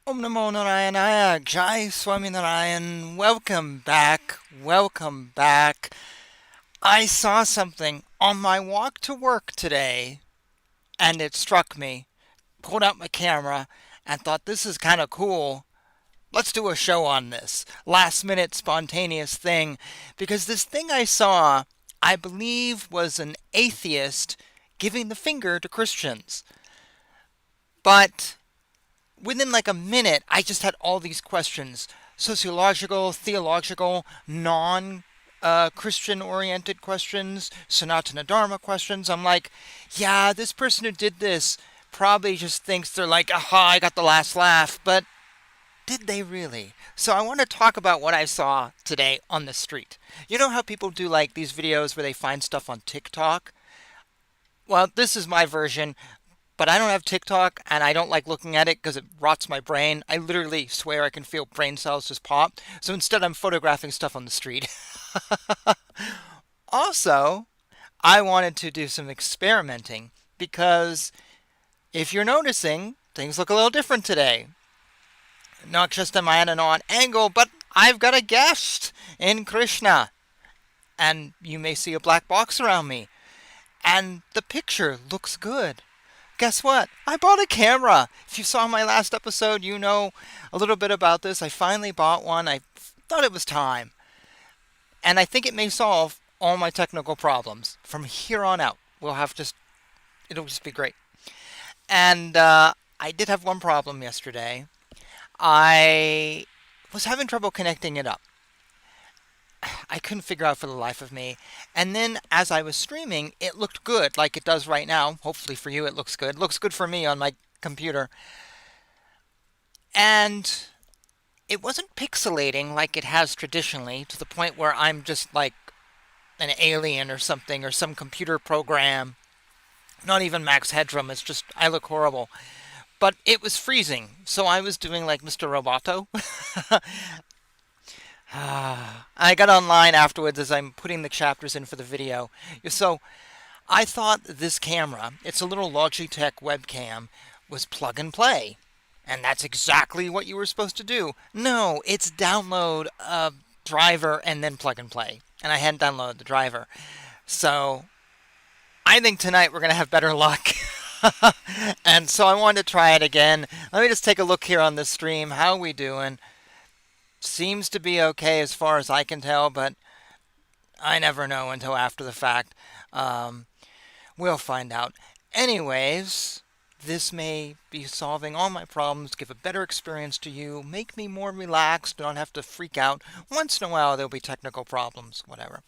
Om Namo Narayana, Jai Swaminarayan. Welcome back. Welcome back. I saw something on my walk to work today and it struck me. Pulled out my camera and thought this is kind of cool. Let's do a show on this. Last minute spontaneous thing. Because this thing I saw, I believe, was an atheist giving the finger to Christians. But within like a minute, I just had all these questions: sociological, theological, non Christian oriented questions, Sanatana Dharma questions. I'm like, yeah, this person who did this probably just thinks they're like, aha, I got the last laugh. But did they really? So I want to talk about what I saw today on the street. You know how people do like these videos where they find stuff on TikTok? Well, this is my version, but I don't have TikTok and I don't like looking at it because it rots my brain. I literally swear I can feel brain cells just pop. So instead, I'm photographing stuff on the street. Also, I wanted to do some experimenting because if you're noticing, things look a little different today. Not just am I at an odd angle, but I've got a guest in Krishna. And you may see a black box around me. And the picture looks good. Guess what? I bought a camera. If you saw my last episode, you know a little bit about this. I finally bought one. I thought it was time. And I think it may solve all my technical problems from here on out. It'll just be great. And I did have one problem yesterday. I was having trouble connecting it up. I couldn't figure out for the life of me. And then as I was streaming, it looked good, like it does right now. Hopefully for you, it looks good. It looks good for me on my computer. And it wasn't pixelating like it has traditionally to the point where I'm just like an alien or something or some computer program. Not even max headroom. It's just, I look horrible. But it was freezing. So I was doing like Mr. Roboto. I got online afterwards as I'm putting the chapters in for the video. So I thought this camera, it's a little Logitech webcam, was plug and play. And that's exactly what you were supposed to do. No, it's download a driver and then plug and play. And I hadn't downloaded the driver. So I think tonight we're going to have better luck. And so I wanted to try it again. Let me just take a look here on the stream. How are we doing? Seems to be okay as far as I can tell, but I never know until after the fact. Um, we'll find out. Anyways, this may be solving all my problems, give a better experience to you, make me more relaxed, don't have to freak out. Once in a while, there'll be technical problems, whatever.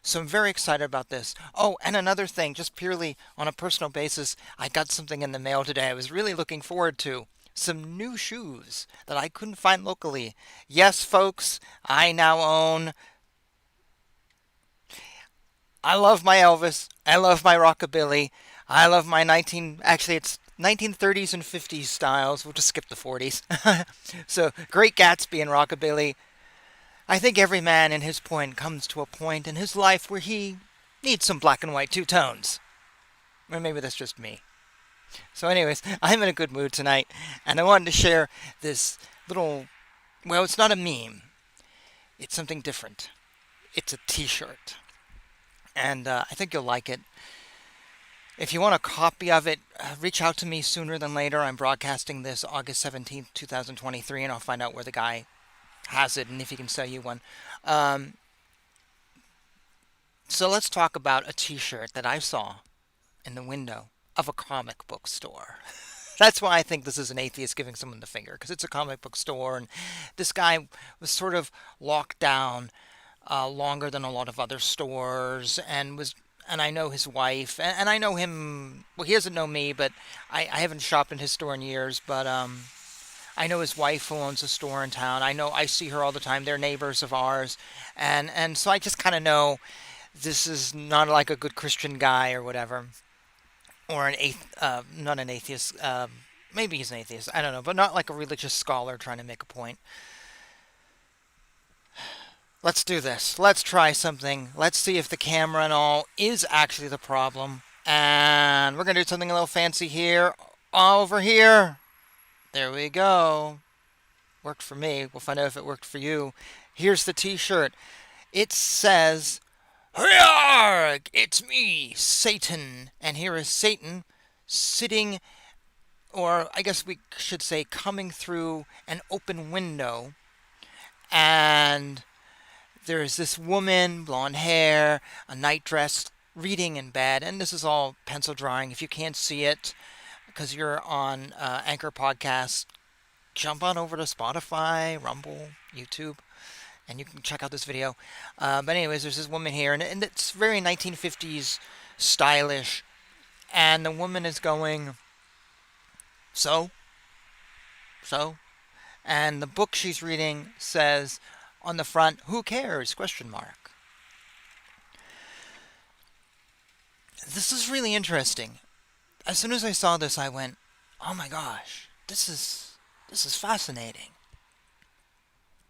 So I'm very excited about this. Oh, and another thing, just purely on a personal basis, I got something in the mail today I was really looking forward to. Some new shoes that I couldn't find locally. Yes, folks, I now own. I love my Elvis. I love my rockabilly. I love my actually it's 1930s and 50s styles. We'll just skip the 40s. So, Great Gatsby and rockabilly. I think every man in his point comes to a point in his life where he needs some black and white two tones. Or maybe that's just me. So, anyways, I'm in a good mood tonight, and I wanted to share this little. Well, it's not a meme. It's something different. It's a T-shirt, and I think you'll like it. If you want a copy of it, reach out to me sooner than later. I'm broadcasting this August 17th, 2023, and I'll find out where the guy has it and if he can sell you one. Um, so let's talk about a T-shirt that I saw in the window of a comic book store. That's why I think this is an atheist giving someone the finger, because it's a comic book store, and this guy was sort of locked down longer than a lot of other stores, and I know his wife, and I know him. Well, he doesn't know me, but I haven't shopped in his store in years, but I know his wife who owns a store in town. I know I see her all the time. They're neighbors of ours, and so I just kind of know this is not like a good Christian guy or whatever, or not an atheist. Maybe he's an atheist. I don't know, but not like a religious scholar trying to make a point. Let's do this. Let's try something. Let's see if the camera and all is actually the problem. And we're going to do something a little fancy here. Over here. There we go. worked for me. We'll find out if it worked for you. Here's the t-shirt. It says, "Hyarg! It's me, Satan." And here is Satan sitting, or I guess we should say coming through an open window. And there's this woman, blonde hair, a night dress, reading in bed. And this is all pencil drawing. If you can't see it because you're on Anchor Podcast, jump on over to Spotify, Rumble, YouTube, and you can check out this video. But anyways, there's this woman here, and it's very 1950s stylish. And the woman is going, so, so. And the book she's reading says on the front, "Who cares?" Question mark. This is really interesting. As soon as I saw this, I went, "Oh my gosh, this is fascinating."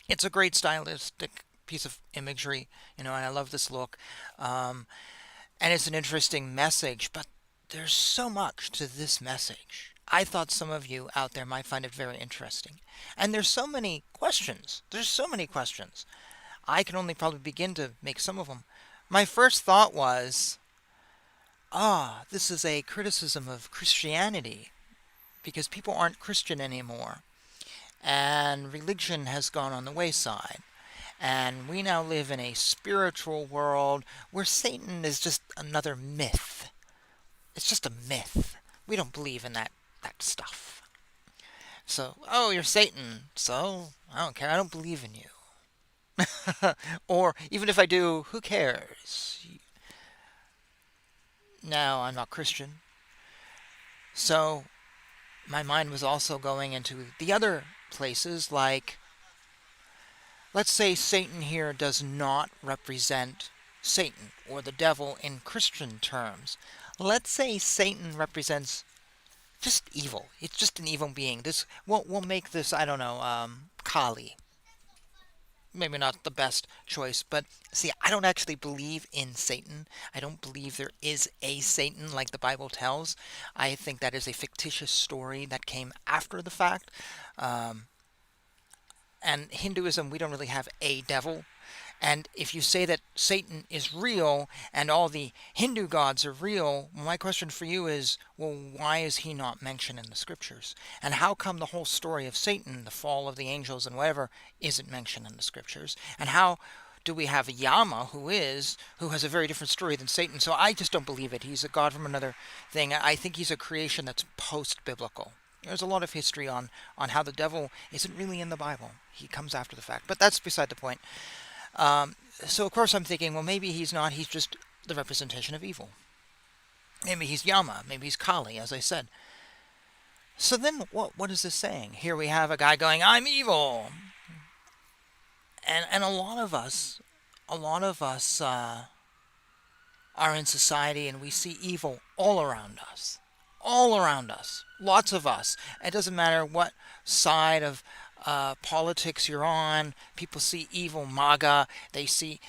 It's a great stylistic piece of imagery, and I love this look. And it's an interesting message, but there's so much to this message. I thought some of you out there might find it very interesting. And there's so many questions. There's so many questions. I can only probably begin to make some of them. My first thought was, this is a criticism of Christianity because people aren't Christian anymore. And religion has gone on the wayside. And we now live in a spiritual world where Satan is just another myth. It's just a myth. We don't believe in that stuff. So, you're Satan. So, I don't care. I don't believe in you. Or, even if I do, who cares? No, I'm not Christian. So, my mind was also going into the other places, like, let's say Satan here does not represent Satan or the devil in Christian terms. Let's say Satan represents just evil. It's just an evil being. We'll make this, I don't know, Kali. Maybe not the best choice, but see, I don't actually believe in Satan. I don't believe there is a Satan like the Bible tells. I think that is a fictitious story that came after the fact. And Hinduism, we don't really have a devil. And if you say that Satan is real and all the Hindu gods are real, my question for you is, well, why is he not mentioned in the scriptures? And how come the whole story of Satan, the fall of the angels and whatever, isn't mentioned in the scriptures? And how do we have Yama, who has a very different story than Satan? So I just don't believe it. He's a god from another thing. I think he's a creation that's post-biblical. There's a lot of history on how the devil isn't really in the Bible. He comes after the fact. But that's beside the point. So of course I'm thinking, well, maybe he's not. He's just the representation of evil. Maybe he's Yama. Maybe he's Kali, as I said. So then what is this saying? Here we have a guy going, "I'm evil." And a lot of us are in society and we see evil all around us. All around us. Lots of us. It doesn't matter what side of politics you're on. People see evil MAGA. They see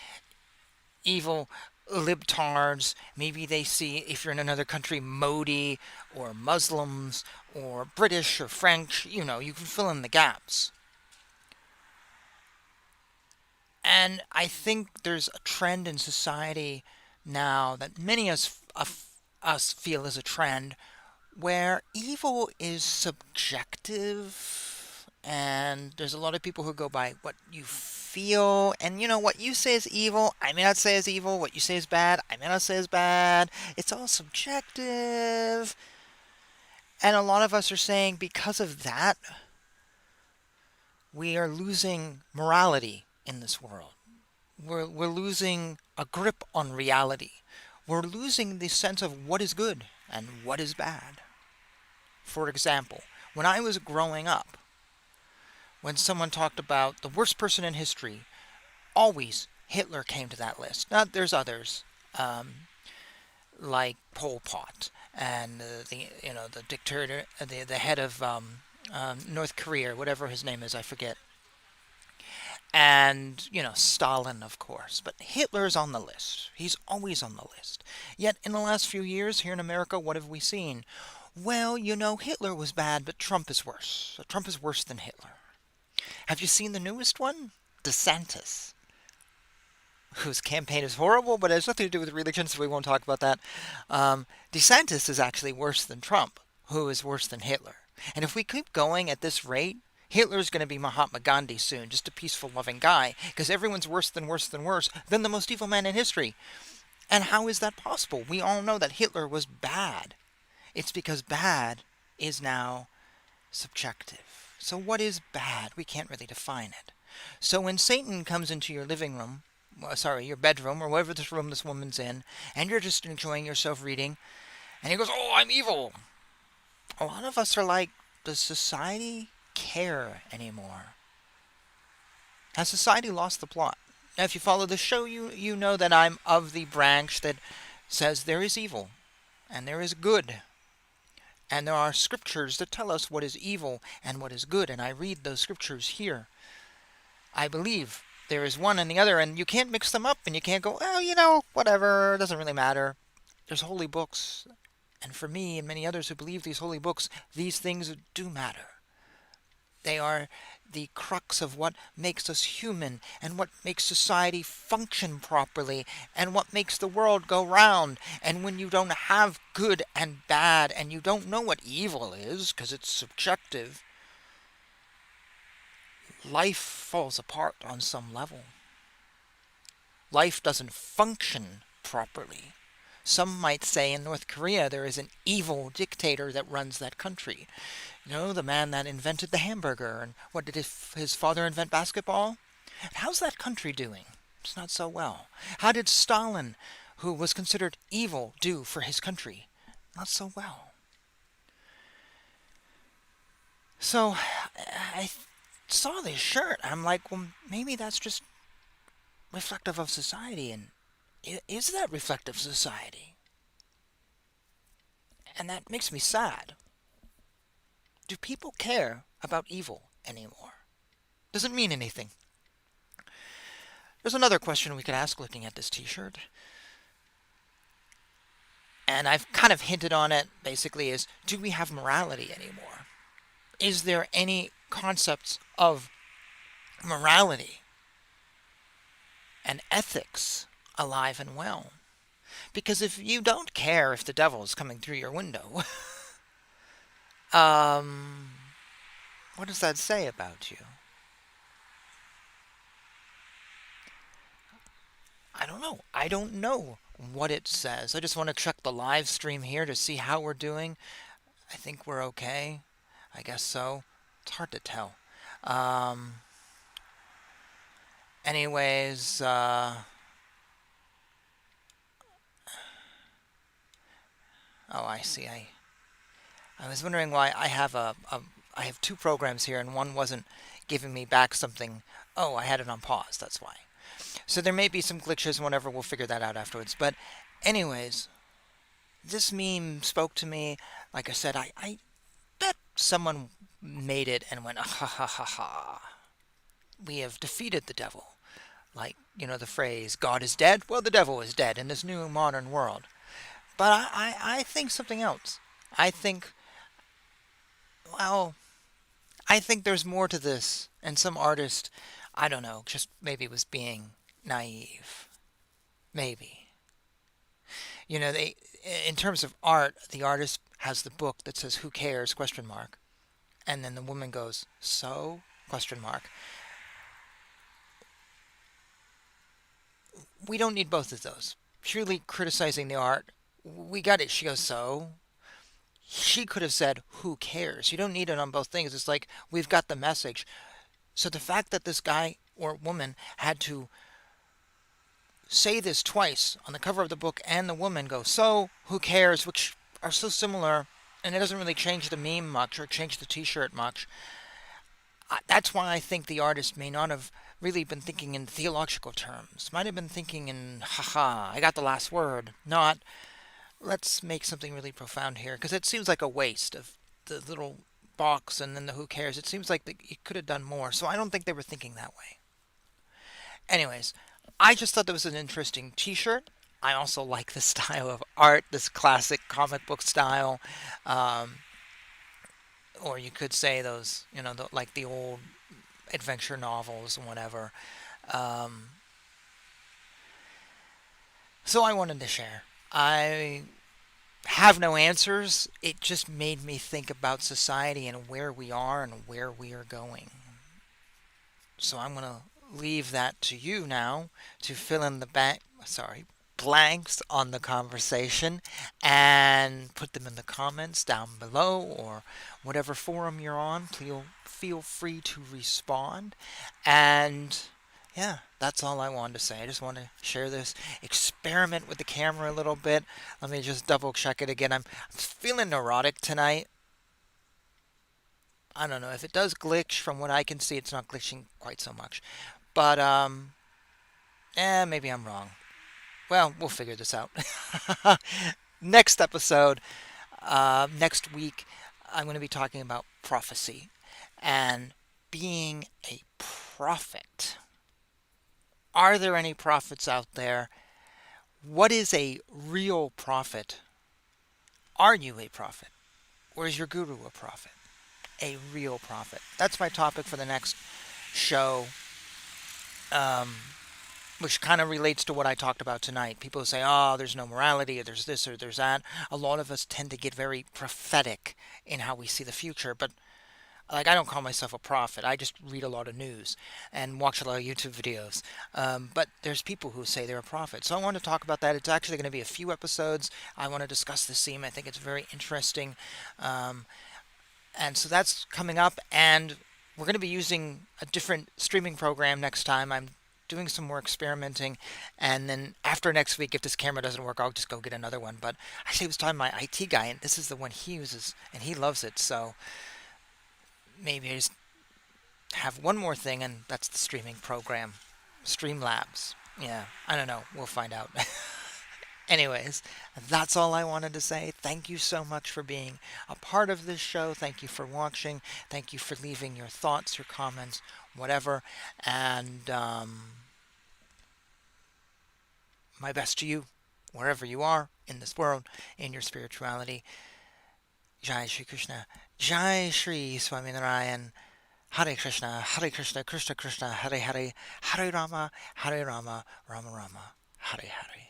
evil libtards. Maybe they see, if you're in another country, Modi or Muslims or British or French. You can fill in the gaps. And I think there's a trend in society now that many of us feel is a trend where evil is subjective, and there's a lot of people who go by what you feel, and what you say is evil, I may not say is evil, what you say is bad, I may not say is bad. It's all subjective. And a lot of us are saying because of that, we are losing morality in this world. We're losing a grip on reality. We're losing the sense of what is good and what is bad. For example, when I was growing up, when someone talked about the worst person in history, always Hitler came to that list. Now, there's others, like Pol Pot and the dictator, the head of North Korea, whatever his name is, I forget. And, Stalin, of course. But Hitler's on the list. He's always on the list. Yet, in the last few years here in America, what have we seen? Well, Hitler was bad, but Trump is worse. So Trump is worse than Hitler. Have you seen the newest one? DeSantis, whose campaign is horrible, but it has nothing to do with religion, so we won't talk about that. DeSantis is actually worse than Trump, who is worse than Hitler. And if we keep going at this rate, Hitler's going to be Mahatma Gandhi soon, just a peaceful, loving guy, because everyone's worse than worse than worse than the most evil man in history. And how is that possible? We all know that Hitler was bad. It's because bad is now subjective. So what is bad? We can't really define it. So when Satan comes into your living room, your bedroom, or whatever this room this woman's in, and you're just enjoying yourself reading, and he goes, "Oh, I'm evil." A lot of us are like, does society care anymore? Has society lost the plot? Now, if you follow the show, you know that I'm of the branch that says there is evil and there is good. And there are scriptures that tell us what is evil and what is good, and I read those scriptures here. I believe there is one and the other, and you can't mix them up, and you can't go, "Oh, whatever, it doesn't really matter." There's holy books, and for me and many others who believe these holy books, these things do matter. They are the crux of what makes us human and what makes society function properly and what makes the world go round. And when you don't have good and bad and you don't know what evil is because it's subjective, life falls apart on some level. Life doesn't function properly. Some might say in North Korea there is an evil dictator that runs that country. The man that invented the hamburger. And what did his father invent? Basketball? And how's that country doing? It's not so well. How did Stalin, who was considered evil, do for his country? Not so well. So I saw this shirt. I'm like, well, maybe that's just reflective of society. And is that reflective of society? And that makes me sad. Do people care about evil anymore? Does it mean anything? There's another question we could ask looking at this t-shirt. And I've kind of hinted on it, basically, is do we have morality anymore? Is there any concepts of morality and ethics alive and well? Because if you don't care if the devil is coming through your window, what does that say about you? I don't know. I don't know what it says. I just want to check the live stream here to see how we're doing. I think we're okay. I guess so. It's hard to tell. Anyways, oh, I see. I was wondering why I have I have two programs here and one wasn't giving me back something. Oh, I had it on pause. That's why. So there may be some glitches and whatever. We'll figure that out afterwards. But anyways, this meme spoke to me. Like I said, I bet someone made it and went, "Ah, ha ha ha ha. We have defeated the devil." Like, the phrase, "God is dead." Well, the devil is dead in this new modern world. But I think something else. I think, well, I think there's more to this. And some artist, I don't know, just maybe was being naive. Maybe. They, in terms of art, the artist has the book that says "Who cares?" question mark, and then the woman goes, "So?" question mark. We don't need both of those. Purely criticizing the art, we got it. She goes, "So?" She could have said, "Who cares?" You don't need it on both things. It's like we've got the message. So the fact that this guy or woman had to say this twice on the cover of the book and the woman go, "So, who cares?" which are so similar, and it doesn't really change the meme much or change the t-shirt much. That's why I think the artist may not have really been thinking in theological terms. Might have been thinking in, haha, I got the last word. Not, let's make something really profound here. Because it seems like a waste of the little box and then the "who cares." It seems like you could have done more. So I don't think they were thinking that way. Anyways, I just thought that was an interesting t-shirt. I also like the style of art, this classic comic book style. Um, or you could say those, like the old adventure novels and whatever. Um, so I wanted to share. I have no answers. It just made me think about society and where we are and where we are going. So I'm going to leave that to you now to fill in the blanks on the conversation and put them in the comments down below or whatever forum you're on. Please feel free to respond. And yeah, that's all I wanted to say. I just want to share this, experiment with the camera a little bit. Let me just double check it again. I'm feeling neurotic tonight. I don't know if it does glitch. From what I can see, it's not glitching quite so much. But maybe I'm wrong. Well, we'll figure this out. Next episode, next week, I'm going to be talking about prophecy and being a prophet. Are there any prophets out there? What is a real prophet? Are you a prophet? Or is your guru a prophet? A real prophet. That's my topic for the next show, um, which kind of relates to what I talked about tonight. People say, oh, there's no morality, or there's this, or there's that. A lot of us tend to get very prophetic in how we see the future, but like I don't call myself a prophet. I just read a lot of news and watch a lot of YouTube videos. But there's people who say they're a prophet. So I want to talk about that. It's actually going to be a few episodes. I want to discuss this theme. I think it's very interesting. Um, and so that's coming up. And we're going to be using a different streaming program next time. I'm doing some more experimenting. And then after next week, if this camera doesn't work, I'll just go get another one. But actually, I was talking to my IT guy, and this is the one he uses, and he loves it. So maybe I just have one more thing, and that's the streaming program, Streamlabs. Yeah, I don't know. We'll find out. Anyways, that's all I wanted to say. Thank you so much for being a part of this show. Thank you for watching. Thank you for leaving your thoughts, your comments, whatever. And my best to you, wherever you are in this world, in your spirituality. Jai Shri Krishna. Jai Shri Swaminarayan. Hare Krishna, Krishna Krishna, Hare Hare, Hare Rama, Rama Rama, Hare Hare.